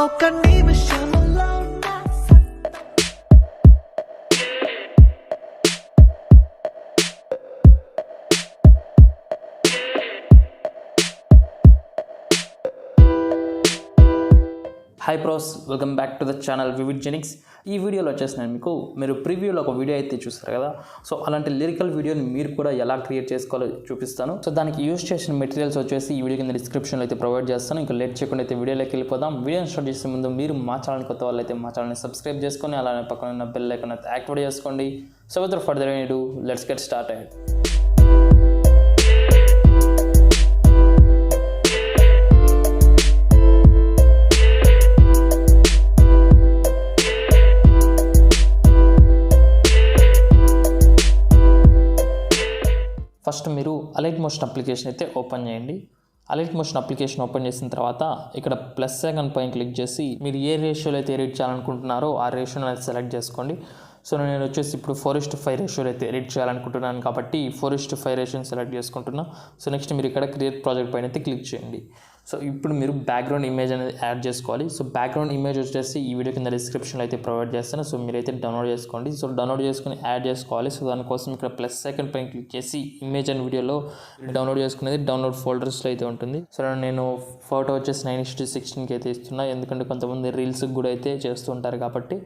ఒక నిమిషంలో hi bros, welcome back to the channel VividGenix. ఈ వీడియోలో వచ్చేసి నేను మీకు మీరు ప్రివ్యూలో ఒక వీడియో అయితే చూస్తారు కదా. సో అలాంటి లిరికల్ వీడియోని మీరు కూడా ఎలా క్రియేట్ చేసుకోవాలో చూపిస్తాను. సో దానికి యూజ్ చేసిన మెటీరియల్స్ వచ్చేసి ఈ వీడియో కింద డిస్క్రిప్షన్లో అయితే ప్రొవైడ్ చేస్తాను. ఇంకా లేట్ చేయకుండా అయితే వీడియోలోకి వెళ్ళిపోదాం. వీడియోని స్టార్ట్ చేసే ముందు మీరు మా ఛానల్ కొత్త వాళ్ళు అయితే మా ఛానల్ని సబ్స్క్రైబ్ చేసుకొని అలానే పక్కన ఉన్న బెల్ ఐకాన్ అయితే యాక్టివేట్ చేసుకోండి. So without further any let's get started. First మీరు అలైట్ మోషన్ అప్లికేషన్ అయితే ఓపెన్ చేయండి. అలైట్ మోషన్ అప్లికేషన్ ఓపెన్ చేసిన తర్వాత ఇక్కడ ప్లస్ ఐకాన్ పైన క్లిక్ చేసి మీరు ఏ రేషియోలో అయితే ఎడిట్ చేయాలనుకుంటున్నారో ఆ రేషియోని అయితే సెలెక్ట్ చేసుకోండి. సో నేను వచ్చేసి ఇప్పుడు 4:5 రేషియోలో అయితే ఎడిట్ చేయాలనుకుంటున్నాను కాబట్టి 4:5 రేషియోని సెలెక్ట్ చేసుకుంటున్నా. సో నెక్స్ట్ మీరు ఇక్కడ క్రియేట్ ప్రాజెక్ట్ పైన అయితే క్లిక్ చేయండి. సో ఇప్పుడు మీరు బ్యాక్గ్రౌండ్ ఇమేజ్ అనేది యాడ్ చేసుకోవాలి. సో బ్యాక్గ్రౌండ్ ఇమేజ్ వచ్చేసి ఈ వీడియో కింద డిస్క్రిప్షన్లో అయితే ప్రొవైడ్ చేస్తాను. సో మీరైతే డౌన్లోడ్ చేసుకోండి. సో డౌన్లోడ్ చేసుకుని యాడ్ చేసుకోవాలి. సో దానికోసం ఇక్కడ ప్లస్ ఐకాన్ పైన క్లిక్ చేసి ఇమేజ్ అండ్ వీడియోలో డౌన్లోడ్ చేసుకునేది డౌన్లోడ్ ఫోల్డర్స్లో అయితే ఉంటుంది. సో నేను ఫోటో వచ్చేసి 9:16కి అయితే ఇస్తున్నా, ఎందుకంటే కొంతమంది రీల్స్కి కూడా అయితే చేస్తూ ఉంటారు కాబట్టి.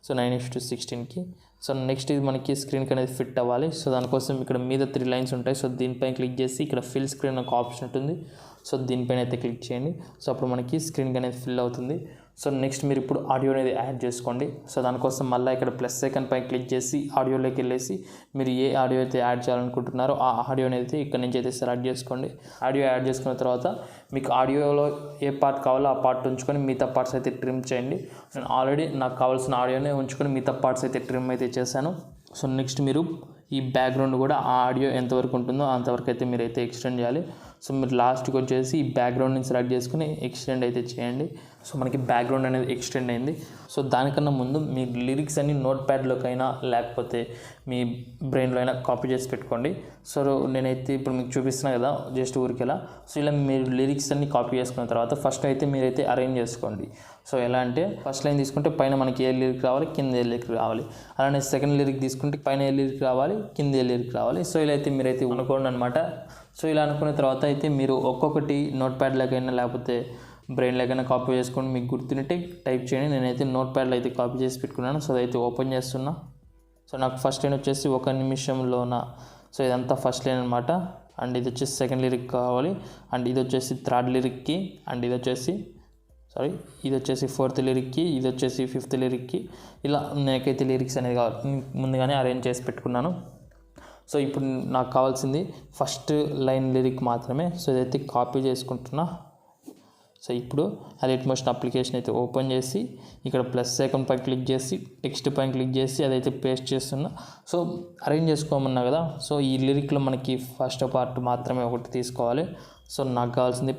సో 9:16కి. సో నెక్స్ట్ ఇది మనకి స్క్రీన్కి అనేది ఫిట్ అవ్వాలి. సో దానికోసం ఇక్కడ మీద 3 లైన్స్ ఉంటాయి. సో దీనిపైన క్లిక్ చేసి ఇక్కడ ఫిల్ స్క్రీన్ ఒక ఆప్షన్ ఉంటుంది. సో దీనిపైన అయితే క్లిక్ చేయండి. సో అప్పుడు మనకి స్క్రీన్కి అనేది ఫిల్ అవుతుంది. సో నెక్స్ట్ మీరు ఇప్పుడు ఆడియో అనేది యాడ్ చేసుకోండి. సో దానికోసం మళ్ళీ ఇక్కడ ప్లస్ ఐకాన్ పైన క్లిక్ చేసి ఆడియోలోకి వెళ్ళేసి మీరు ఏ ఆడియో అయితే యాడ్ చేయాలనుకుంటున్నారో ఆ ఆడియో అనేది ఇక్కడ నుంచి అయితే సెలెక్ట్ చేసుకోండి. ఆడియో యాడ్ చేసుకున్న తర్వాత మీకు ఆడియోలో ఏ పార్ట్ కావాలో ఆ పార్ట్ ఉంచుకొని మిగతా పార్ట్స్ అయితే ట్రిమ్ చేయండి. నేను ఆల్రెడీ నాకు కావాల్సిన ఆడియోనే ఉంచుకొని మిగతా పార్ట్స్ అయితే ట్రిమ్ అయితే చేశాను. సో నెక్స్ట్ మీరు ఈ బ్యాక్గ్రౌండ్ కూడా ఆ ఆడియో ఎంతవరకు ఉంటుందో అంతవరకు అయితే మీరు అయితే ఎక్స్టెండ్ చేయాలి. సో మీరు లాస్ట్కి వచ్చేసి ఈ బ్యాక్గ్రౌండ్ని సెలెక్ట్ చేసుకుని ఎక్స్టెండ్ అయితే చేయండి. సో మనకి బ్యాక్గ్రౌండ్ అనేది ఎక్స్టెండ్ అయింది. సో దానికన్నా ముందు మీ లిరిక్స్ అన్ని నోట్ ప్యాడ్లోకైనా లేకపోతే మీ బ్రెయిన్లో అయినా కాపీ చేసి పెట్టుకోండి. సో నేనైతే ఇప్పుడు మీకు చూపిస్తున్నా కదా జస్ట్ ఊరికెలా. సో ఇలా మీరు లిరిక్స్ అన్ని కాపీ చేసుకున్న తర్వాత ఫస్ట్ అయితే మీరైతే అరేంజ్ చేసుకోండి. సో ఎలా అంటే ఫస్ట్ లైన్ తీసుకుంటే పైన మనకి ఏ లిరిక్ రావాలి, కింద ఏ లిరిక్ రావాలి. అలానే సెకండ్ లిరిక్ తీసుకుంటే పైన ఏ లిరిక్ రావాలి, కింద ఏ లిరిక్ రావాలి. సో ఇలా అయితే మీరైతే అనుకోండి అనమాట. సో ఇలా అనుకున్న తర్వాత అయితే మీరు ఒక్కొక్కటి నోట్ ప్యాడ్లోకైనా లేకపోతే బ్రెయిన్లోకైనా కాపీ చేసుకొని మీకు గుర్తున్నట్టే టైప్ చేయండి. నేనైతే నోట్ ప్యాడ్లో అయితే కాపీ చేసి పెట్టుకున్నాను. సో అదైతే ఓపెన్ చేస్తున్నా. సో నాకు ఫస్ట్ లైన్ వచ్చేసి 1 నిమిషంలోన. సో ఇదంతా ఫస్ట్ లైన్ అనమాట. అండ్ ఇది వచ్చేసి సెకండ్ లిరిక్ కావాలి. అండ్ ఇది వచ్చేసి థర్డ్ లిరిక్కి. అండ్ ఇది వచ్చేసి ఫోర్త్ లిరిక్కి. ఇది వచ్చేసి ఫిఫ్త్ లిరిక్కి. ఇలా నాకైతే లిరిక్స్ అనేది కావాలి ముందుగానే అరేంజ్ చేసి పెట్టుకున్నాను. సో ఇప్పుడు నాకు కావాల్సింది ఫస్ట్ లైన్ లిరిక్ మాత్రమే. సో ఇదైతే కాపీ చేసుకుంటున్నా. సో ఇప్పుడు అలైట్ మోషన్ అప్లికేషన్ అయితే ఓపెన్ చేసి ఇక్కడ ప్లస్ ఐకాన్ పైన క్లిక్ చేసి టెక్స్ట్ పైన క్లిక్ చేసి అదైతే పేస్ట్ చేస్తున్నా. సో అరేంజ్ చేసుకోమన్నా కదా. సో ఈ లిరిక్లో మనకి ఫస్ట్ పార్ట్ మాత్రమే ఒకటి తీసుకోవాలి. సో నాకు కావాల్సింది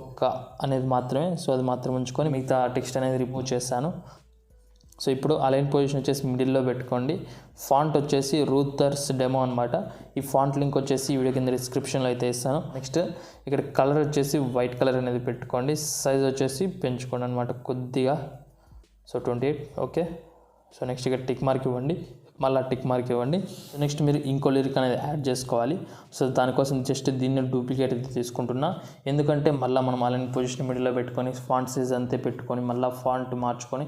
ఒక్క అనేది మాత్రమే. సో అది మాత్రం ఉంచుకొని మిగతా టెక్స్ట్ అనేది రిమూవ్ చేశాను. సో ఇప్పుడు అలైన్ పొజిషన్ వచ్చేసి మిడిల్లో పెట్టుకోండి. ఫాంట్ వచ్చేసి 𝙙𝙤𝙧 అనమాట. ఈ ఫాంట్ లింక్ వచ్చేసి వీడియో కింద డిస్క్రిప్షన్లో అయితే ఇస్తాను. నెక్స్ట్ ఇక్కడ కలర్ వచ్చేసి వైట్ కలర్ అనేది పెట్టుకోండి. సైజ్ వచ్చేసి పెంచుకోండి అనమాట కొద్దిగా. So 28 okay. సో నెక్స్ట్ ఇక్కడ టిక్ మార్క్ ఇవ్వండి. మళ్ళీ టిక్ మార్క్ ఇవ్వండి. నెక్స్ట్ మీరు ఇంకో లిరిక్ అనేది యాడ్ చేసుకోవాలి. సో దానికోసం జస్ట్ దీన్ని డూప్లికేట్ అయితే తీసుకుంటున్నా, ఎందుకంటే మళ్ళీ మనం అలైన్ పొజిషన్ మిడిల్లో పెట్టుకొని ఫాంట్ సైజ్ అంతే పెట్టుకొని మళ్ళీ ఫాంట్ మార్చుకొని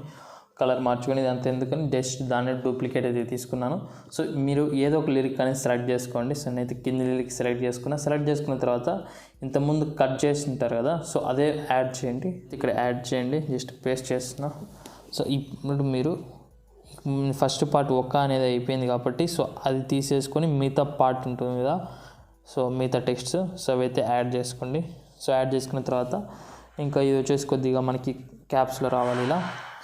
కలర్ మార్చుకొని ఇదంతా ఎందుకని జస్ట్ దాన్ని డూప్లికేట్ అయితే తీసుకున్నాను. సో మీరు ఏదో ఒక లిరిక్ అనేది సెలెక్ట్ చేసుకోండి. సో నేనైతే కింద లిరిక్ సెలెక్ట్ చేసుకున్న తర్వాత ఇంతకుముందు కట్ చేసి ఉంటారు కదా. సో అదే యాడ్ చేయండి. ఇక్కడ యాడ్ చేయండి. జస్ట్ పేస్ట్ చేస్తున్నా. సో ఇప్పుడు మీరు ఫస్ట్ పార్ట్ ఒక్క అనేది అయిపోయింది కాబట్టి సో అది తీసేసుకొని మిగతా పార్ట్ ఉంటుంది కదా. సో మిగతా టెక్స్ట్ సో అవైతే యాడ్ చేసుకోండి. సో యాడ్ చేసుకున్న తర్వాత ఇంకా ఇది వచ్చేసి కొద్దిగా మనకి క్యాప్స్లో రావాలి ఇలా.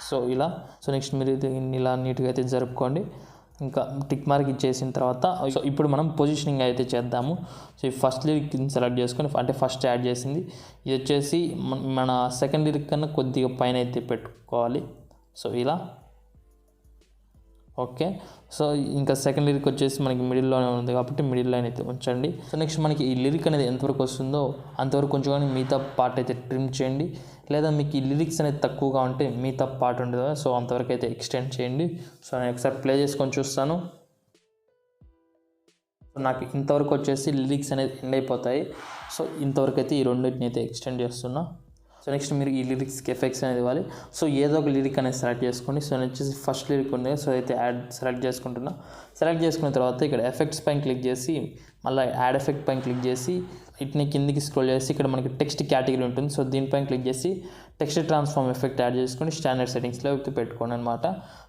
సో ఇలా. సో నెక్స్ట్ మీరు ఇలా నీట్గా అయితే జరుపుకోండి. ఇంకా టిక్ మార్క్ ఇచ్చేసిన తర్వాత సో ఇప్పుడు మనం పొజిషనింగ్ అయితే చేద్దాము. సో ఈ ఫస్ట్ లిరిక్ సెలెక్ట్ చేసుకొని అంటే ఫస్ట్ యాడ్ చేసింది ఇది వచ్చేసి మన సెకండ్ లిరిక్ కన్నా కొద్దిగా పైన అయితే పెట్టుకోవాలి. సో ఇలా ఓకే. సో ఇంకా సెకండ్ లిరిక్ వచ్చేసి మనకి మిడిల్లోనే ఉంది కాబట్టి మిడిల్ లైన్ అయితే ఉంచండి. సో నెక్స్ట్ మనకి ఈ లిరిక్ అనేది ఎంతవరకు వస్తుందో అంతవరకు కొంచెం కానీ మిగతా పార్ట్ అయితే ట్రిమ్ చేయండి. లేదా మీకు ఈ లిరిక్స్ అనేది తక్కువగా ఉంటే మిగతా పార్ట్ ఉంటుంది కదా, సో అంతవరకు అయితే ఎక్స్టెండ్ చేయండి. సో నేను ఒకసారి ప్లే చేసుకొని చూస్తాను. సో నాకు ఇంతవరకు వచ్చేసి లిరిక్స్ అనేది ఎండ్ అయిపోతాయి. సో ఇంతవరకు అయితే ఈ రెండింటిని అయితే ఎక్స్టెండ్ చేస్తున్నా. సో నెక్స్ట్ మీరు ఈ లిరిక్స్కి ఎఫెక్ట్స్ అనేది ఇవ్వాలి. సో ఏదో ఒక లిరిక్ అనేది సెలెక్ట్ చేసుకోండి. సో నేను వచ్చేసి ఫస్ట్ లిరిక్ ఉంది, సో అయితే యాడ్ సెలెక్ట్ చేసుకుంటున్నా. సెలెక్ట్ చేసుకున్న తర్వాత ఇక్కడ ఎఫెక్ట్స్ పైన క్లిక్ చేసి మళ్ళీ యాడ్ ఎఫెక్ట్ పైన క్లిక్ చేసి ఇట్ని కిందికి స్క్రోల్ చేసి ఇక్కడ మనకి టెక్స్ట్ కేటగిరీ ఉంటుంది. సో దీనిపైన క్లిక్ చేసి టెక్స్ట్ ట్రాన్స్ఫార్మ్ ఎఫెక్ట్ యాడ్ చేసుకొని స్టాండర్డ్ సెట్టింగ్స్లో పెట్టుకోండి అనమాట.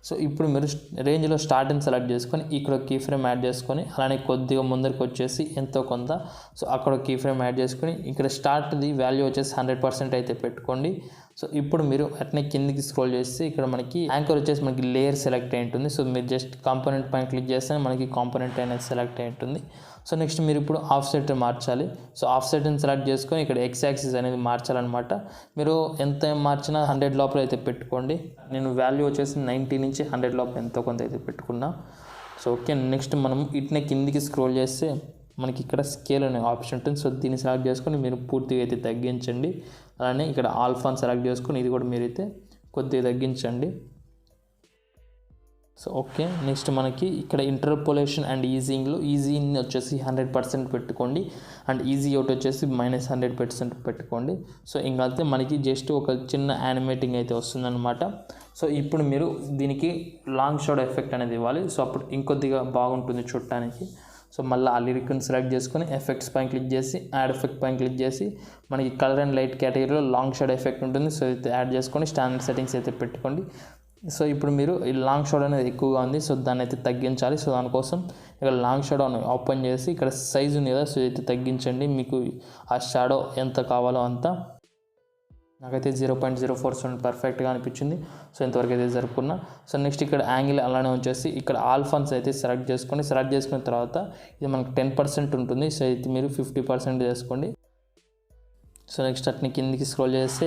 సో ఇప్పుడు మీరు రేంజ్లో స్టార్ట్ అని సెలెక్ట్ చేసుకొని ఇక్కడ కీ ఫ్రేమ్ యాడ్ చేసుకొని అలానే కొద్దిగా ముందరికి వచ్చేసి ఎంతో కొంత సో అక్కడ కీ ఫ్రేమ్ యాడ్ చేసుకొని ఇక్కడ స్టార్ట్ది వాల్యూ వచ్చేసి 100% అయితే పెట్టుకోండి. సో ఇప్పుడు మీరు అట్నే కిందికి స్క్రోల్ చేసి ఇక్కడ మనకి యాంకర్ వచ్చేసి మనకి లేయర్ సెలెక్ట్ అయి ఉంటుంది. సో మీరు జస్ట్ కాంపోనెంట్ పైన క్లిక్ చేస్తే మనకి కాంపోనెంట్ అనేది సెలెక్ట్ అయి ఉంటుంది. సో నెక్స్ట్ మీరు ఇప్పుడు ఆఫ్ సెట్ మార్చాలి. సో ఆఫ్ సెట్ని సెలెక్ట్ చేసుకొని ఇక్కడ ఎక్స్ యాక్సిస్ అనేది మార్చాలన్నమాట. మీరు ఎంత మార్చినా 100 లోపల అయితే పెట్టుకోండి. నేను వాల్యూ వచ్చేసి 90 నుంచి 100 లోపల ఎంతో కొంత అయితే పెట్టుకున్నా. So okay. నెక్స్ట్ మనం ఇట్నే కిందికి స్క్రోల్ చేస్తే మనకి ఇక్కడ స్కేల్ అనే ఆప్షన్ ఉంటుంది. సో దీన్ని సెలెక్ట్ చేసుకొని మీరు పూర్తిగా అయితే తగ్గించండి. అలానే ఇక్కడ ఆల్ఫాని సెలెక్ట్ చేసుకొని ఇది కూడా మీరైతే కొద్దిగా తగ్గించండి. So okay. నెక్స్ట్ మనకి ఇక్కడ ఇంటర్పోలేషన్ అండ్ ఈజీయింగ్లో ఈజీని వచ్చేసి 100% పెట్టుకోండి అండ్ ఈజీ అవుట్ వచ్చేసి -100% పెట్టుకోండి. సో ఇంకా అయితే మనకి జస్ట్ ఒక చిన్న యానిమేటింగ్ అయితే వస్తుందన్నమాట. సో ఇప్పుడు మీరు దీనికి లాంగ్ షాడో ఎఫెక్ట్ అనేది ఇవ్వాలి. సో అప్పుడు ఇంకొద్దిగా బాగుంటుంది చూడటానికి. సో మళ్ళీ ఆ లిరిక్ని సెలెక్ట్ చేసుకొని ఎఫెక్ట్స్ పైన క్లిక్ చేసి యాడ్ ఎఫెక్ట్ పైన క్లిక్ చేసి మనకి కలర్ అండ్ లైట్ కేటగిరీలో లాంగ్ షాడో ఎఫెక్ట్ ఉంటుంది. సో అయితే యాడ్ చేసుకొని స్టాండర్డ్ సెట్టింగ్స్ అయితే పెట్టుకోండి. సో ఇప్పుడు మీరు ఈ లాంగ్ షాడో అనేది ఎక్కువగా ఉంది, సో దాన్ని అయితే తగ్గించాలి. సో దానికోసం ఇక్కడ లాంగ్ షాడో ఓపెన్ చేసి ఇక్కడ సైజ్ ఉంది కదా, సో అయితే తగ్గించండి. మీకు ఆ షాడో ఎంత కావాలో అంత. నాకైతే 0.04 పర్ఫెక్ట్గా అనిపించింది. సో ఇంతవరకు అయితే జరుపుకున్నా. సో నెక్స్ట్ ఇక్కడ యాంగిల్ అలానే వచ్చేసి ఇక్కడ ఆల్ఫాన్స్ అయితే సెలెక్ట్ చేసుకొని సెలెక్ట్ చేసుకున్న తర్వాత ఇది మనకు 10% ఉంటుంది. సో అయితే మీరు 50% చేసుకోండి. సో నెక్స్ట్ అట్ని కిందికి స్క్రోల్ చేస్తే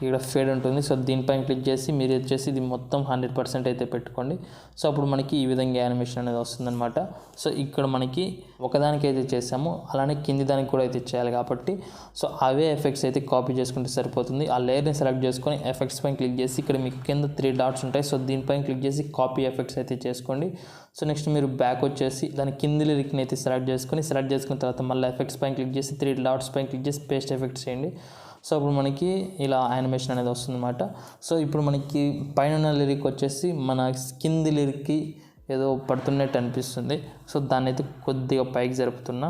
ఇక్కడ ఫేడ్ ఉంటుంది. సో దీనిపైన క్లిక్ చేసి మీరు వచ్చేసి ఇది మొత్తం 100% అయితే పెట్టుకోండి. సో అప్పుడు మనకి ఈ విధంగా యానిమేషన్ అనేది వస్తుందన్నమాట. సో ఇక్కడ మనకి ఒకదానికి అయితే చేసాము, అలానే కింది దానికి కూడా అయితే చేయాలి కాబట్టి సో అవే ఎఫెక్ట్స్ అయితే కాపీ చేసుకుంటే సరిపోతుంది. ఆ లేయర్ని సెలెక్ట్ చేసుకొని ఎఫెక్ట్స్ పైన క్లిక్ చేసి ఇక్కడ మీకు కింద 3 డాట్స్ ఉంటాయి. సో దీనిపైన క్లిక్ చేసి కాపీ ఎఫెక్ట్స్ అయితే చేసుకోండి. సో నెక్స్ట్ మీరు బ్యాక్ వచ్చేసి దాని కింది లిరిక్ని అయితే సెలెక్ట్ చేసుకున్న తర్వాత మళ్ళీ ఎఫెక్ట్స్ పైన క్లిక్ చేసి 3 డాట్స్ పైన క్లిక్ చేసి పేస్ట్ ఎఫెక్ట్స్ చేయండి. సో అప్పుడు మనకి ఇలా యానిమేషన్ అనేది వస్తుందన్నమాట. సో ఇప్పుడు మనకి పైన లిరిక్ వచ్చేసి మన కింది లిరిక్కి ఏదో పడుతున్నట్టు అనిపిస్తుంది. సో దాన్ని అయితే కొద్దిగా పైకి జరుపుతున్నా.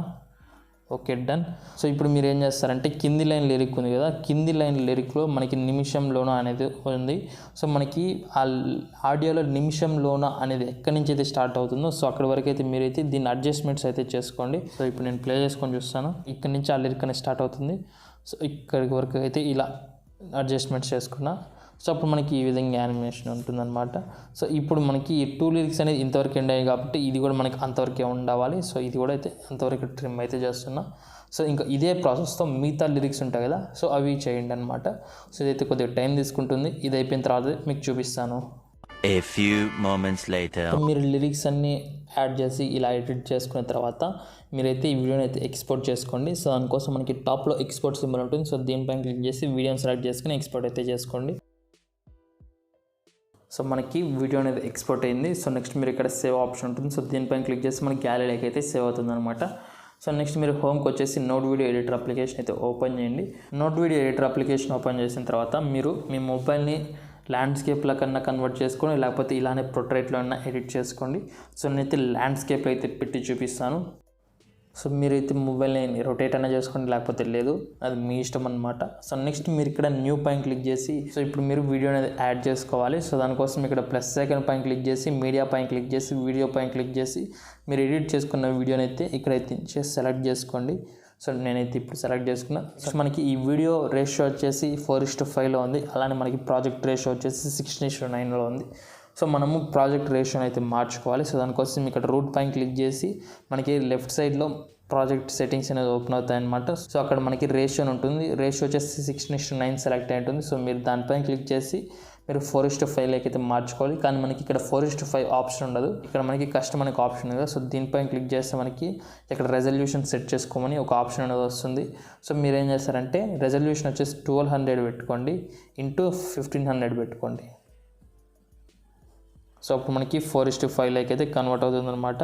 Okay, done. సో ఇప్పుడు మీరు ఏం చేస్తారంటే కింది లైన్ లిరిక్ ఉంది కదా, కింది లైన్ లిరిక్లో మనకి నిమిషంలోన అనేది ఉంది. సో మనకి ఆ ఆడియోలో నిమిషంలోన అనేది ఎక్కడి నుంచి అయితే స్టార్ట్ అవుతుందో సో అక్కడి వరకు అయితే మీరైతే దీన్ని అడ్జస్ట్మెంట్స్ అయితే చేసుకోండి. సో ఇప్పుడు నేను ప్లే చేసుకొని చూస్తాను. ఇక్కడ నుంచి ఆ లిరిక్ అనేది స్టార్ట్ అవుతుంది. సో ఇక్కడికి వరకు అయితే ఇలా అడ్జస్ట్మెంట్స్ చేసుకున్నా. సో అప్పుడు మనకి ఈ విధంగా యానిమేషన్ ఉంటుందన్నమాట. సో ఇప్పుడు మనకి ఈ 2 లిరిక్స్ అనేది ఇంతవరకు ఎండ్ అయ్యాయి కాబట్టి ఇది కూడా మనకి అంతవరకే ఉండాలి. సో ఇది కూడా అయితే అంతవరకు ట్రిమ్ అయితే చేస్తున్నా. సో ఇంకా ఇదే ప్రాసెస్తో మిగతా లిరిక్స్ ఉంటాయి కదా, సో అవి చేయండి అనమాట. సో ఇదైతే కొద్దిగా టైం తీసుకుంటుంది. ఇది అయిపోయిన తర్వాత మీకు చూపిస్తాను. A few moments later. మీరు లిరిక్స్ అన్నీ యాడ్ చేసి ఇలా ఎడిట్ చేసుకున్న తర్వాత మీరైతే ఈ వీడియోని అయితే ఎక్స్పోర్ట్ చేసుకోండి. సో దానికోసం మనకి టాప్లో ఎక్స్పోర్ట్ సింబల్ ఉంటుంది. సో దీనిపైన క్లిక్ చేసి వీడియోని సెలెక్ట్ చేసుకుని ఎక్స్పోర్ట్ అయితే చేసుకోండి. సో మనకి వీడియో అనేది ఎక్స్పోర్ట్ అయింది. సో నెక్స్ట్ మీరు ఇక్కడ సేవ్ ఆప్షన్ ఉంటుంది. సో దీనిపైన క్లిక్ చేసి మనకి గ్యాలరీకి అయితే సేవ్ అవుతుంది అనమాట. సో నెక్స్ట్ మీరు హోమ్కి వచ్చేసి నోట్ వీడియో ఎడిటర్ అప్లికేషన్ అయితే ఓపెన్ చేయండి. Note video editor application open చేసిన తర్వాత మీరు మీ మొబైల్ని ల్యాండ్స్కేప్లో కన్నా కన్వర్ట్ చేసుకొని లేకపోతే ఇలానే ప్రొట్రైట్లో అన్నా ఎడిట్ చేసుకోండి. సో నేనైతే ల్యాండ్స్కేప్లో అయితే పెట్టి చూపిస్తాను. సో మీరైతే మొబైల్ని రొటేట్ అయినా చేసుకోండి లేకపోతే లేదు, అది మీ ఇష్టం అనమాట. సో నెక్స్ట్ మీరు ఇక్కడ న్యూ పైన క్లిక్ చేసి సో ఇప్పుడు మీరు వీడియో అనేది యాడ్ చేసుకోవాలి. సో దానికోసం ఇక్కడ ప్లస్ ఐకాన్ పైన క్లిక్ చేసి మీడియా పైన క్లిక్ చేసి వీడియో పైన క్లిక్ చేసి మీరు ఎడిట్ చేసుకున్న వీడియోని అయితే ఇక్కడైతే సెలెక్ట్ చేసుకోండి. సో నేనైతే ఇప్పుడు సెలెక్ట్ చేసుకున్నా. సో మనకి ఈ వీడియో రేషియో వచ్చేసి 4:5లో ఉంది. అలానే మనకి ప్రాజెక్ట్ రేషియో వచ్చేసి 16:9లో ఉంది. సో మనము ప్రాజెక్ట్ రేషియోని అయితే మార్చుకోవాలి. సో దానికోసం ఇక్కడ రూట్ పైన క్లిక్ చేసి మనకి లెఫ్ట్ సైడ్లో ప్రాజెక్ట్ సెట్టింగ్స్ అనేది ఓపెన్ అవుతాయి అనమాట. సో అక్కడ మనకి రేషియో ఉంటుంది. రేషియో వచ్చేసి 16:9 సెలెక్ట్ అయి ఉంటుంది. సో మీరు దానిపైన క్లిక్ చేసి మీరు 4:5 అయితే మార్చుకోవాలి. కానీ మనకి ఇక్కడ 4:5 ఆప్షన్ ఉండదు, ఇక్కడ మనకి కస్టమ్ అనే ఆప్షన్ ఉంది కదా. సో దీనిపైన క్లిక్ చేస్తే మనకి ఇక్కడ రెజల్యూషన్ సెట్ చేసుకోమని ఒక ఆప్షన్ అనేది వస్తుంది. సో మీరు ఏం చేస్తారంటే రెజల్యూషన్ వచ్చేసి 1200 పెట్టుకోండి ఇంటూ 1500 పెట్టుకోండి. సో అప్పుడు మనకి 4:5 అయితే కన్వర్ట్ అవుతుంది అనమాట.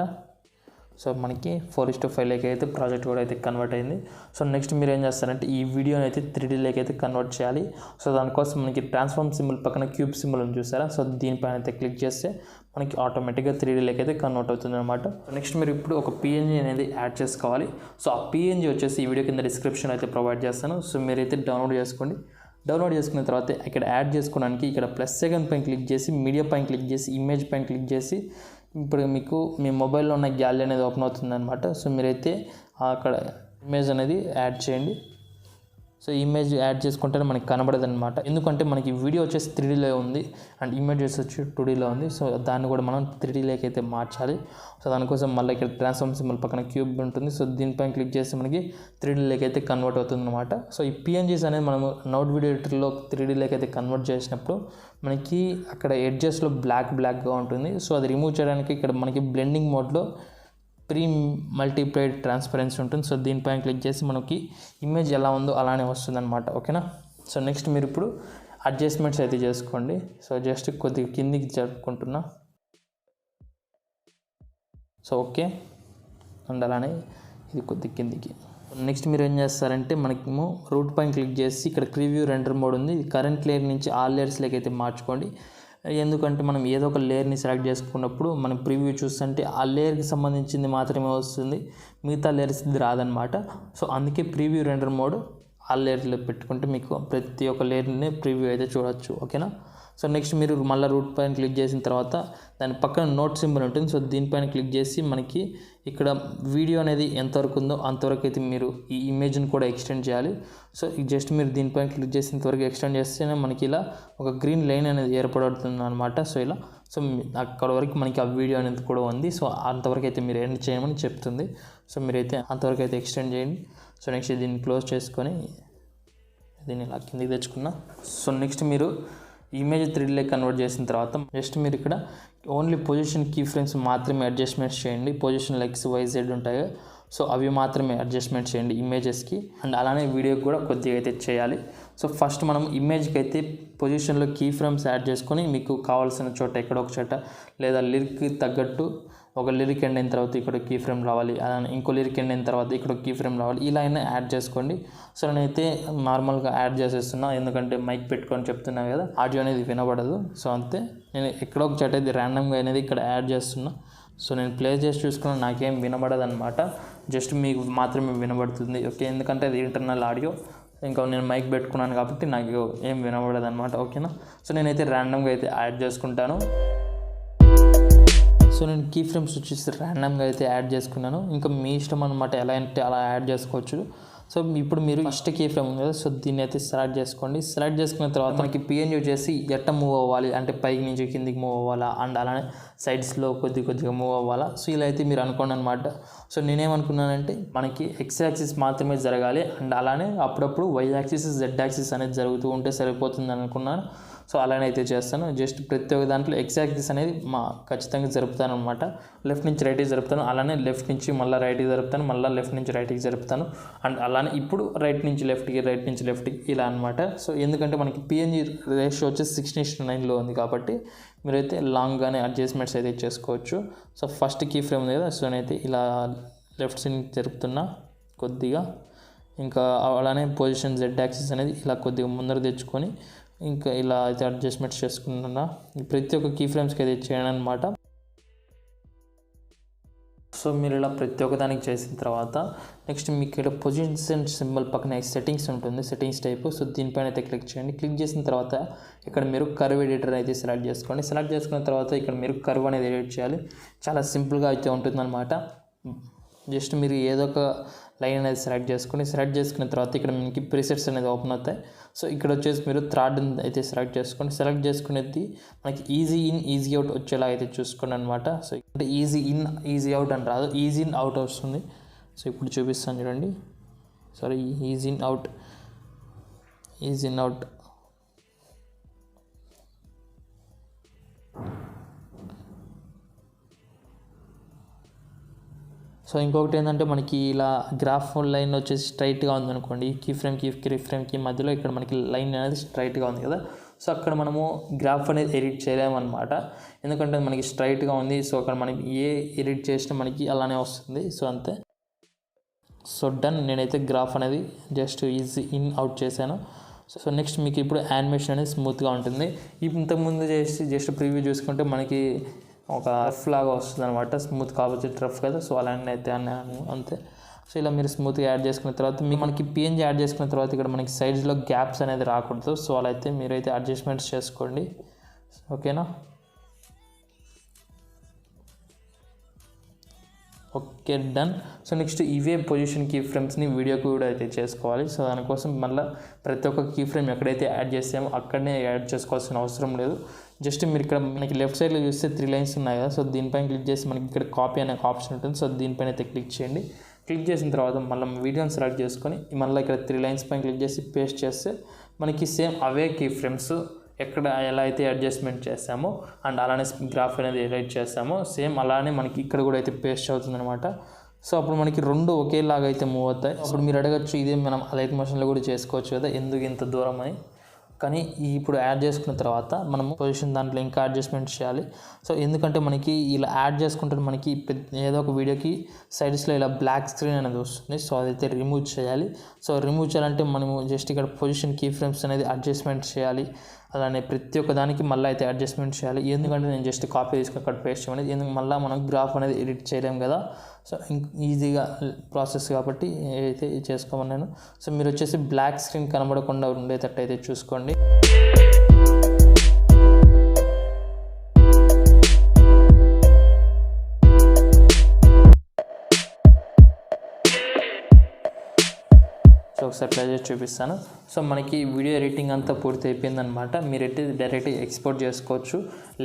సో మనకి 4:5 అయితే ప్రాజెక్ట్ కూడా అయితే కన్వర్ట్ అయింది. సో నెక్స్ట్ మీరు ఏం చేస్తారంటే ఈ వీడియోని అయితే 3D అయితే కన్వర్ట్ చేయాలి. సో దానికోసం మనకి ట్రాన్స్ఫార్మ్ సింబల్ పక్కన క్యూబ్ సింబల్ ఉంది చూసారా. సో దీనిపైన అయితే క్లిక్ చేస్తే మనకి ఆటోమేటిక్గా 3D అయితే కన్వర్ట్ అవుతుంది అనమాట. నెక్స్ట్ మీరు ఇప్పుడు ఒక PNG అనేది యాడ్ చేసుకోవాలి. సో ఆ PNG వచ్చేసి ఈ వీడియో కింద డిస్క్రిప్షన్ అయితే ప్రొవైడ్ చేస్తాను. సో మీరైతే డౌన్లోడ్ చేసుకోండి. డౌన్లోడ్ చేసుకున్న తర్వాత ఇక్కడ యాడ్ చేసుకోవడానికి ఇక్కడ +2 పైన క్లిక్ చేసి మీడియా పైన క్లిక్ చేసి ఇమేజ్ పైన క్లిక్ చేసి ఇప్పుడు మీకు మీ మొబైల్లో ఉన్న గ్యాలరీ అనేది ఓపెన్ అవుతుంది అనమాట. సో మీరైతే అక్కడ ఇమేజ్ అనేది యాడ్ చేయండి. సో ఇమేజ్ యాడ్ చేసుకుంటే మనకి కనబడదు అనమాట, ఎందుకంటే మనకి వీడియో వచ్చేసి 3Dలో ఉంది అండ్ ఇమేజ్ వచ్చి 2Dలో ఉంది. సో దాన్ని కూడా మనం 3Dలోకి అయితే మార్చాలి. సో దానికోసం మళ్ళీ ఇక్కడ ట్రాన్స్ఫార్మ్ సింబల్ పక్కన క్యూబ్ ఉంటుంది. సో దీనిపైన క్లిక్ చేస్తే మనకి 3Dలోకి అయితే కన్వర్ట్ అవుతుంది అనమాట. సో ఈ PNGs అనేది మనము నోట్ వీడియో ఎడిటర్లో 3Dలోకి అయితే కన్వర్ట్ చేసినప్పుడు మనకి అక్కడ ఎడ్జెస్లో బ్లాక్గా ఉంటుంది. సో అది రిమూవ్ చేయడానికి ఇక్కడ మనకి బ్లెండింగ్ మోడ్లో ప్రీ మల్టీప్లైడ్ ట్రాన్స్పరెన్సీ ఉంటుంది. సో దీనిపైన క్లిక్ చేసి మనకి ఇమేజ్ ఎలా ఉందో అలానే వస్తుంది అనమాట. ఓకేనా. సో నెక్స్ట్ మీరు ఇప్పుడు అడ్జస్ట్మెంట్స్ అయితే చేసుకోండి. సో జస్ట్ కొద్దిగా కిందికి జరుపుకుంటున్నా. సో ఓకే, అండ్ అలానే ఇది కొద్దిగా కిందికి. నెక్స్ట్ మీరు ఏం చేస్తారంటే మనకేమో రూట్ పైన క్లిక్ చేసి ఇక్కడ ప్రీవ్యూ రెండర్ మోడ్ ఉంది, కరెంట్ లేయర్ నుంచి ఆల్ లేయర్స్లోకి అయితే మార్చుకోండి. ఎందుకంటే మనం ఏదో ఒక లేయర్ని సెలెక్ట్ చేసుకున్నప్పుడు మనం ప్రివ్యూ చూస్తుంటే ఆ లేయర్కి సంబంధించింది మాత్రమే వస్తుంది, మిగతా లేయర్స్ రాదనమాట. సో అందుకే ప్రివ్యూ రెండర్ మోడ్ ఆ లేయర్లో పెట్టుకుంటే మీకు ప్రతి ఒక్క లేయర్ని ప్రివ్యూ అయితే చూడవచ్చు. ఓకేనా. సో నెక్స్ట్ మీరు మళ్ళీ రూట్ పైన క్లిక్ చేసిన తర్వాత దాని పక్కన నోట్ సింబల్ ఉంటుంది. సో దీనిపైన క్లిక్ చేసి మనకి ఇక్కడ వీడియో అనేది ఎంతవరకు ఉందో అంతవరకు అయితే మీరు ఈ ఇమేజ్ని కూడా ఎక్స్టెండ్ చేయాలి. సో జస్ట్ మీరు దీనిపైన క్లిక్ చేసినంతవరకు ఎక్స్టెండ్ చేస్తేనే మనకి ఇలా ఒక గ్రీన్ లైన్ అనేది ఏర్పడుతుంది అనమాట. సో ఇలా సో అక్కడ వరకు మనకి ఆ వీడియో అనేది కూడా ఉంది. సో అంతవరకు అయితే మీరు ఎండ్ చేయమని చెప్తుంది. సో మీరైతే అంతవరకు అయితే ఎక్స్టెండ్ చేయండి. సో నెక్స్ట్ దీన్ని క్లోజ్ చేసుకొని దీన్ని ఇలా కిందికి తెచ్చుకున్నా. సో నెక్స్ట్ మీరు ఇమేజ్ 3Dలోకి కన్వర్ట్ చేసిన తర్వాత జస్ట్ మీరు ఇక్కడ ఓన్లీ పొజిషన్ కీ ఫ్రేమ్స్ మాత్రమే అడ్జస్ట్మెంట్స్ చేయండి. పొజిషన్ XYZ ఉంటాయి, సో అవి మాత్రమే అడ్జస్ట్మెంట్ చేయండి ఇమేజెస్కి. అండ్ అలానే వీడియోకి కూడా కొద్దిగా అయితే చేయాలి. సో ఫస్ట్ మనం ఇమేజ్కి అయితే పొజిషన్లో కీ ఫ్రేమ్స్ యాడ్ చేసుకొని మీకు కావాల్సిన చోట ఎక్కడో ఒక చోట లేదా లిరిక్కి తగ్గట్టు ఒక లిరిక్ ఎండ్ అయిన తర్వాత ఇక్కడ కీ ఫ్రేమ్ రావాలి, అలానే ఇంకో లిరిక్ ఎండ్ అయిన తర్వాత ఇక్కడ కీ ఫ్రేమ్ రావాలి, ఇలా అయినా యాడ్ చేసుకోండి. సో నేనైతే నార్మల్గా యాడ్ చేసేస్తున్నా, ఎందుకంటే మైక్ పెట్టుకొని చెప్తున్నా కదా, ఆడియో అనేది వినబడదు. సో అంతే, నేను ఎక్కడో ఒక చోట అయితే ర్యాండమ్గా అనేది ఇక్కడ యాడ్ చేస్తున్నా. సో నేను ప్లే చేసి చూసుకున్నా, నాకేం వినబడదు అనమాట, జస్ట్ మీకు మాత్రమే వినబడుతుంది. ఓకే, ఎందుకంటే అది ఇంటర్నల్ ఆడియో, ఇంకా నేను మైక్ పెట్టుకున్నాను కాబట్టి నాకు ఏం వినబడదు అనమాట. ఓకేనా. సో నేనైతే ర్యాండమ్గా అయితే యాడ్ చేసుకుంటాను. సో నేను కీ ఫ్రేమ్స్ వచ్చేసి ర్యాండమ్గా అయితే యాడ్ చేసుకున్నాను, ఇంకా మీ ఇష్టం అనమాట, ఎలా అంటే అలా యాడ్ చేసుకోవచ్చు. సో ఇప్పుడు మీరు ఫస్ట్ కీ ఫ్రేమ్ ఉంది కదా, సో దీన్ని అయితే సెలెక్ట్ చేసుకోండి. సెలెక్ట్ చేసుకున్న తర్వాత మనకి PNG వచ్చేసి ఎట్ట మూవ్ అవ్వాలి అంటే పైకి నుంచి కిందికి మూవ్ అవ్వాలా, అండ్ అలానే సైడ్స్లో కొద్దిగా మూవ్ అవ్వాలా. సో ఇలా అయితే మీరు అనుకోండి అనమాట. సో నేనేమనుకున్నానంటే మనకి X యాక్సిస్ మాత్రమే జరగాలి, అండ్ అలానే అప్పుడప్పుడు Y యాక్సిస్ Z యాక్సిస్ అనేది జరుగుతూ ఉంటే సరిపోతుంది అనుకున్నాను. సో అలానే అయితే చేస్తాను. జస్ట్ ప్రతి ఒక్క దాంట్లో X యాక్సిస్ అనేది ఖచ్చితంగా జరుపుతాను అనమాట. లెఫ్ట్ నుంచి రైట్కి జరుపుతాను, అలానే లెఫ్ట్ నుంచి మళ్ళీ రైట్కి జరుపుతాను, మళ్ళీ లెఫ్ట్ నుంచి రైట్కి జరుపుతాను, అండ్ అలానే ఇప్పుడు రైట్ నుంచి లెఫ్ట్కి ఇలా అనమాట. సో ఎందుకంటే మనకి PNG రేషియో వచ్చేసి 16:9లో ఉంది కాబట్టి మీరైతే లాంగ్గానే అడ్జస్ట్మెంట్స్ అయితే చేసుకోవచ్చు. సో ఫస్ట్ కీ ఫ్రేమ్ ఉంది కదా, సో నేనైతే ఇలా లెఫ్ట్ సైడ్ జరుపుతున్నా కొద్దిగా, ఇంకా అలానే పొజిషన్ Z యాక్సిస్ అనేది ఇలా కొద్దిగా ముందర తెచ్చుకొని ఇంకా ఇలా అయితే అడ్జస్ట్మెంట్స్ చేసుకుంటున్నా. ప్రతి ఒక్క కీ ఫ్రేమ్స్కి అయితే చేయను అనమాట. సో మీరు ఇలా ప్రతి ఒక్క దానికి చేసిన తర్వాత నెక్స్ట్ మీకు ఇక్కడ పొజిషన్ సింబల్ పక్కన సెట్టింగ్స్ ఉంటుంది, సెట్టింగ్స్ టైపు. సో దీనిపైన అయితే క్లిక్ చేయండి. క్లిక్ చేసిన తర్వాత ఇక్కడ మీరు కర్వ్ ఎడిటర్ అయితే సెలెక్ట్ చేసుకోండి. సెలెక్ట్ చేసుకున్న తర్వాత ఇక్కడ మీరు కర్వ్ అనేది ఎడిట్ చేయాలి. చాలా సింపుల్గా అయితే ఉంటుందన్నమాట. జస్ట్ మీరు ఏదో ఒక లైన్ అనేది సెలెక్ట్ చేసుకున్న తర్వాత ఇక్కడ మీకు ప్రీసెట్స్ అనేది ఓపెన్ అవుతాయి. సో ఇక్కడ వచ్చేసి మీరు థ్రెడ్ అయితే సెలెక్ట్ చేసుకునేది మనకి ఈజీ ఇన్ ఈజీ అవుట్ వచ్చేలా అయితే చూసుకోండి అనమాట. సో అంటే ఈజీ ఇన్ ఈజీ అవుట్ అని రాదు, ఈజీ ఇన్ అవుట్ వస్తుంది. సో ఇప్పుడు చూపిస్తాను చూడండి, sorry, easy in out so ఇంకొకటి ఏంటంటే మనకి ఇలా గ్రాఫ్ లైన్ వచ్చేసి స్ట్రైట్గా ఉందనుకోండి, కీ ఫ్రేమ్కి మధ్యలో ఇక్కడ మనకి లైన్ అనేది స్ట్రైట్గా ఉంది కదా, సో అక్కడ మనము గ్రాఫ్ అనేది ఎడిట్ చేయలేమన్నమాట, ఎందుకంటే మనకి స్ట్రైట్గా ఉంది. సో అక్కడ మనం ఏ ఎడిట్ చేసినా మనకి అలానే వస్తుంది. సో అంతే. So done. నేనైతే గ్రాఫ్ అనేది జస్ట్ ఈజీ ఇన్ అవుట్ చేశాను. సో నెక్స్ట్ మీకు ఇప్పుడు యానిమేషన్ అనేది స్మూత్గా ఉంటుంది. ఇంతకుముందు చేసి జస్ట్ ప్రివ్యూ చూసుకుంటే మనకి ఒక రఫ్ లాగా వస్తుంది అనమాట, స్మూత్ కాకపోతే రఫ్ కదా. సో అలానే అయితే అన్నాను అంతే. సో ఇలా మీరు స్మూత్గా యాడ్ చేసుకున్న తర్వాత మనకి పిఎన్జీ యాడ్ చేసుకున్న తర్వాత ఇక్కడ మనకి సైడ్స్లో గ్యాప్స్ అనేది రాకూడదు. సో అలా అయితే మీరైతే అడ్జస్ట్మెంట్స్ చేసుకోండి. ఓకేనా? Okay done. సో నెక్స్ట్ ఇవే పొజిషన్ కీ ఫ్రేమ్స్ని వీడియోకి కూడా అయితే చేసుకోవాలి. సో దానికోసం మళ్ళీ ప్రతి ఒక్క కీ ఫ్రేమ్ ఎక్కడైతే యాడ్ చేసామో అక్కడనే యాడ్ చేసుకోవాల్సిన అవసరం లేదు. జస్ట్ మీరు ఇక్కడ మనకి లెఫ్ట్ సైడ్లో చూస్తే 3 లైన్స్ ఉన్నాయి కదా, సో దీనిపైన క్లిక్ చేసి మనకి ఇక్కడ కాపీ అనే ఆప్షన్ ఉంటుంది. సో దీనిపైన అయితే క్లిక్ చేయండి. క్లిక్ చేసిన తర్వాత మళ్ళీ వీడియోని సెలెక్ట్ చేసుకొని మళ్ళీ ఇక్కడ 3 లైన్స్ పైన క్లిక్ చేసి పేస్ట్ చేస్తే మనకి సేమ్ అవే కీ ఫ్రేమ్స్ ఎక్కడ ఎలా అయితే అడ్జస్ట్మెంట్ చేస్తామో అండ్ అలానే గ్రాఫ్ అనేది ఎడిట్ చేస్తామో సేమ్ అలానే మనకి ఇక్కడ కూడా అయితే పేస్ట్ అవుతుంది అనమాట. సో అప్పుడు మనకి రెండు ఒకేలాగా అయితే మూవ్ అవుతాయి. అప్పుడు మీరు అడగచ్చు, ఇదే మనం అలైట్ మోషన్లో కూడా చేసుకోవచ్చు కదా, ఎందుకు ఇంత దూరం అని. కానీ ఇప్పుడు యాడ్ చేసుకున్న తర్వాత మనం పొజిషన్ దాంట్లో ఇంకా అడ్జస్ట్మెంట్ చేయాలి. సో ఎందుకంటే మనకి ఇలా యాడ్ చేసుకుంటే మనకి ఏదో ఒక వీడియోకి సైడ్స్లో ఇలా బ్లాక్ స్క్రీన్ అనేది వస్తుంది. సో అదైతే రిమూవ్ చేయాలి. సో రిమూవ్ చేయాలంటే మనము జస్ట్ ఇక్కడ పొజిషన్ కీ ఫ్రేమ్స్ అనేది అడ్జస్ట్మెంట్ చేయాలి. అలానే ప్రతి ఒక్క దానికి మళ్ళీ అయితే అడ్జస్ట్మెంట్ చేయాలి. ఎందుకంటే నేను జస్ట్ కాపీ తీసుకుని అక్కడ పేస్ట్ చేయమని, ఎందుకు మళ్ళీ మనం గ్రాఫ్ అనేది ఎడిట్ చేయలేము కదా. సో ఈజీగా ప్రాసెస్ కాబట్టి అయితే చేసుకోమన్నాను. సో మీరు వచ్చేసి బ్లాక్ స్క్రీన్ కనబడకుండా ఉండేటట్టు అయితే చూసుకోండి. సో ఒకసారి ట్రై చేసి చూపిస్తాను. సో మనకి వీడియో ఎడిటింగ్ అంతా పూర్తి అయిపోయిందనమాట. మీరైతే డైరెక్ట్గా ఎక్స్పోర్ట్ చేసుకోవచ్చు.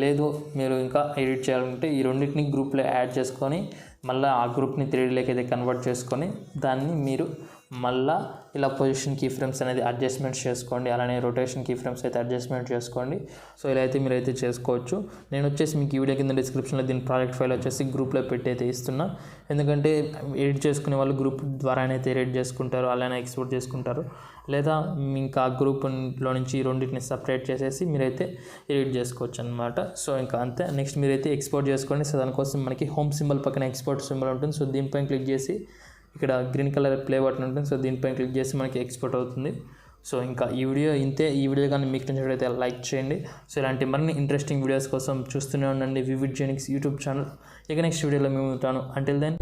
లేదు మీరు ఇంకా ఎడిట్ చేయాలంటే ఈ రెండింటిని గ్రూప్లో యాడ్ చేసుకొని మళ్ళీ ఆ గ్రూప్ని 3Dలోకి అయితే కన్వర్ట్ చేసుకొని దాన్ని మీరు మళ్ళీ ఇలా పొజిషన్ కీ ఫ్రేమ్స్ అనేది అడ్జస్ట్మెంట్ చేసుకోండి. అలానే రొటేషన్ కీ ఫ్రేమ్స్ అయితే అడ్జస్ట్మెంట్ చేసుకోండి. సో ఇలా అయితే మీరైతే చేసుకోవచ్చు. నేను వచ్చేసి మీకు ఈ వీడియో కింద డిస్క్రిప్షన్లో దీని ప్రాజెక్ట్ ఫైల్ వచ్చేసి గ్రూప్లో పెట్టి అయితే ఇస్తున్నా. ఎందుకంటే ఎడిట్ చేసుకునే వాళ్ళు గ్రూప్ ద్వారానే అయితే ఎడిట్ చేసుకుంటారు, అలానే ఎక్స్పోర్ట్ చేసుకుంటారు. లేదా ఇంకా ఆ గ్రూప్లో నుంచి రెండింటిని సపరేట్ చేసేసి మీరైతే ఎడిట్ చేసుకోవచ్చు అనమాట. సో ఇంకా అంతే. నెక్స్ట్ మీరైతే ఎక్స్పోర్ట్ చేసుకోండి. సో దానికోసం మనకి హోమ్ సింబల్ పక్కన ఎక్స్పోర్ట్ సింబల్ ఉంటుంది. సో దీనిపైన క్లిక్ చేసి ఇక్కడ గ్రీన్ కలర్ ప్లే బటన్ ఉంటుంది. సో దీనిపైన క్లిక్ చేసి మనకి ఎక్స్పోర్ట్ అవుతుంది. సో ఇంకా ఈ వీడియో ఇంతే. ఈ వీడియో కానీ మీకు నచ్చినట్లయితే లైక్ చేయండి. సో ఇలాంటి మరిన్ని ఇంట్రెస్టింగ్ వీడియోస్ కోసం చూస్తూనే ఉండండి VividGenix యూట్యూబ్ ఛానల్. ఇక నెక్స్ట్ వీడియోలో మేము ఉంటాను. Until then.